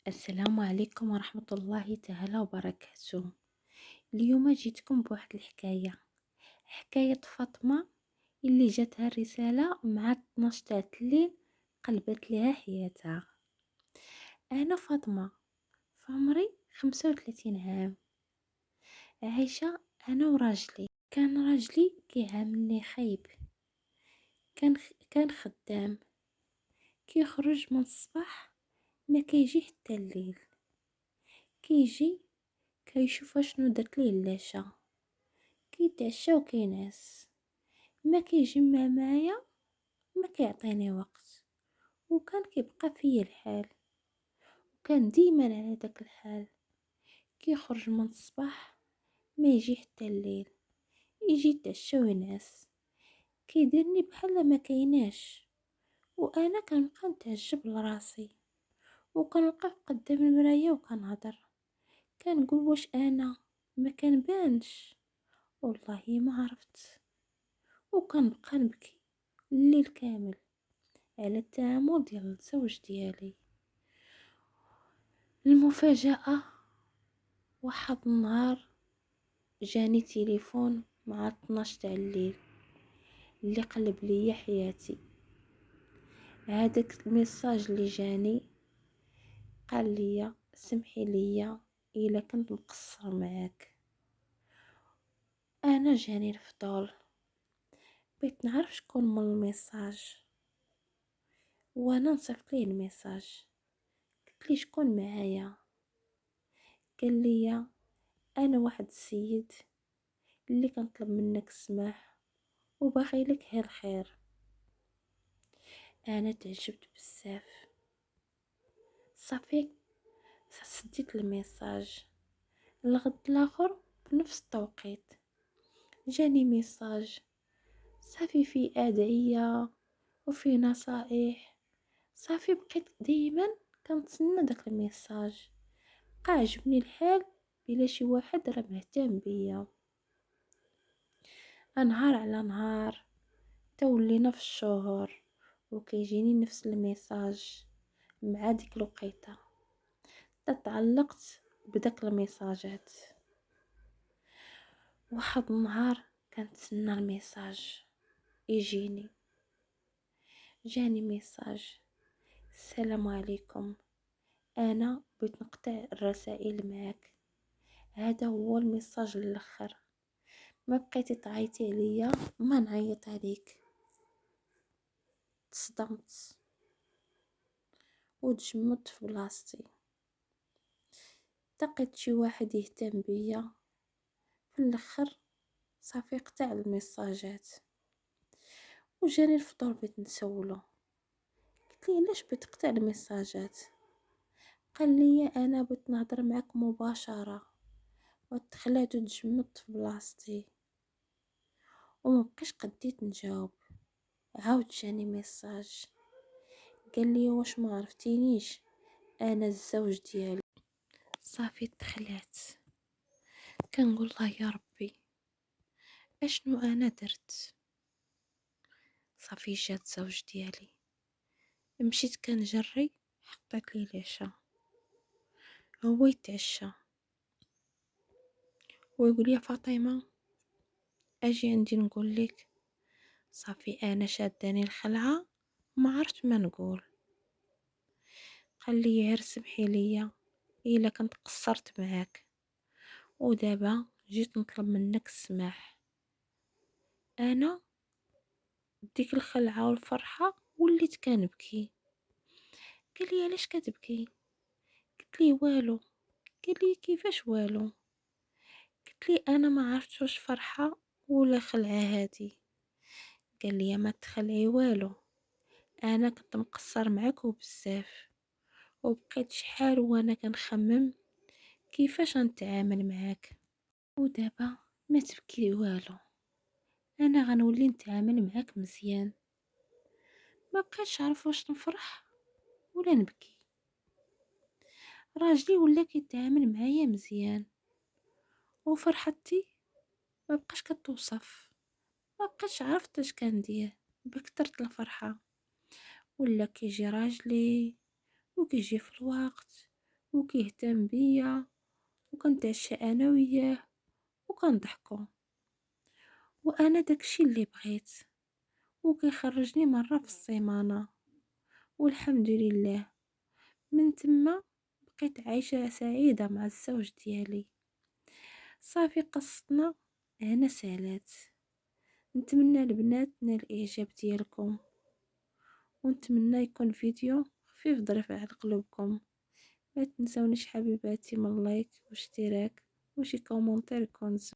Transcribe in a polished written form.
السلام عليكم ورحمة الله تعالى وبركاته. اليوم جيتكم بواحد الحكاية، حكاية فاطمة اللي جاتها الرسالة مع 12 تاع الليل قلبت لها حياتها. أنا فاطمة، في عمري 35 عام، عايشة أنا وراجلي. كان راجلي كيعاملني خايب، كان خدام، كيخرج من الصباح ما كيجي حتى الليل، كيجي كيشوف شنو درت ليه العشاء، كيتعشى وكينعس، ما كيجمع معايا، ما كيعطيني وقت، وكان كيبقى فيا الحال، وكان ديما على داك الحال. كيخرج من الصباح ما يجي حتى الليل، يجي يتعشى وينعس، كيديرني بحال ما كايناش. وانا كنبقى نتعجب لراسي، وكنوقف قدام المرايه وكنهضر، كنقول واش انا ما كنبانش؟ والله ما عرفت. وكنبقى نبكي الليل كامل على التعامل ديال الزوج ديالي. المفاجأة، واحد النهار جاني تليفون مع 12 تاع الليل اللي قلب ليا حياتي. هذاك الميساج اللي جاني قال ليا سمحي ليا الا كنت مقصر معاك. انا جاني الفضول، بغيت نعرف شكون من الميساج، وانا نصيفط ليه الميساج، قلت لي شكون معايا؟ قال لي انا واحد السيد اللي كنطلب منك السماح وباغي لك غير الخير. انا تعجبت بزاف، صافي سديت الميساج. الغد الاخر بنفس التوقيت جاني ميساج، صافي في ادعية وفي نصائح. صافي بقيت ديما كنتسنى داك الميساج، بقى عجبني الحال بلا شي واحد راه مهتم بيا. نهار على نهار تولينا في الشهور وكيجيني نفس الميساج مع ديك الوقيته، تعلقت بداك الميساجات. واحد النهار كنتسنى الميساج يجيني، جاني ميساج: السلام عليكم، انا بغيت نقطع الرسائل معك. هذا هو الميساج الاخر، ما بقيتي تعيطي عليا ما نعيط عليك. تصدمت وتجمدت في بلاصتي، لقيت شي واحد يهتم بيا. في الاخر صافي قطع الميساجات، وجاني الفضول بغيت نسولو، قلت ليه علاش بغيت تقطع الميساجات؟ قال لي انا بغيت نهضر معك مباشره. وتخلعت وتجمدت في بلاصتي وما بقيش قديت نجاوب. عاود جاني ميساج، قال لي واش ما عرفتينيش، انا الزوج ديالي. صافي تخلعت، كنقول الله يا ربي اشنو انا درت؟ صافي جات الزوج ديالي، مشيت كنجري، حطيت ليه العشاء، هو يتعشى ويقول يا فاطمه اجي عندي نقول لك. صافي انا شاداني الخلعه ما عرفت ما نقول. قال لي غير سمحي ليا الا كنت قصرت معاك، ودابا جيت نطلب منك السماح. انا ديك الخلعه والفرحه وليت كنبكي. قال لي علاش كتبكي؟ قلت ليه والو. قال لي كيفاش والو؟ قلت ليه انا ما عرفتش واش فرحه ولا خلعه هادي. قال لي ما تخلعي والو، انا كنت مقصر معاك وبزاف، وبقيت شحال وانا كنخمم كيفاش نتعامل معاك، ودابا ما تبكي والو، انا غنولي نتعامل معاك مزيان. ما بقيتش عارف واش نفرح ولا نبكي. راجلي ولا كيتعامل معايا مزيان، وفرحتي ما بقاش كتوصف. ما بقيتش عرفت اش كندير بكثرة الفرحة. ولا كيجي راجلي وكيجي في الوقت وكيهتم بيا وكنتعشى انا وياه وكنضحكو، وانا داكشي اللي بغيت، وكيخرجني مرة في السيمانة، والحمد لله من تما بقيت عايشة سعيدة مع الزوج ديالي. صافي قصتنا هنا سالات. نتمنى البنات نال الاعجاب ديالكم، ونتمنى يكون فيديو خفيف ظريف على قلوبكم. ما تنسونيش حبيباتي من لايك واشتراك وشي كومونتير يكون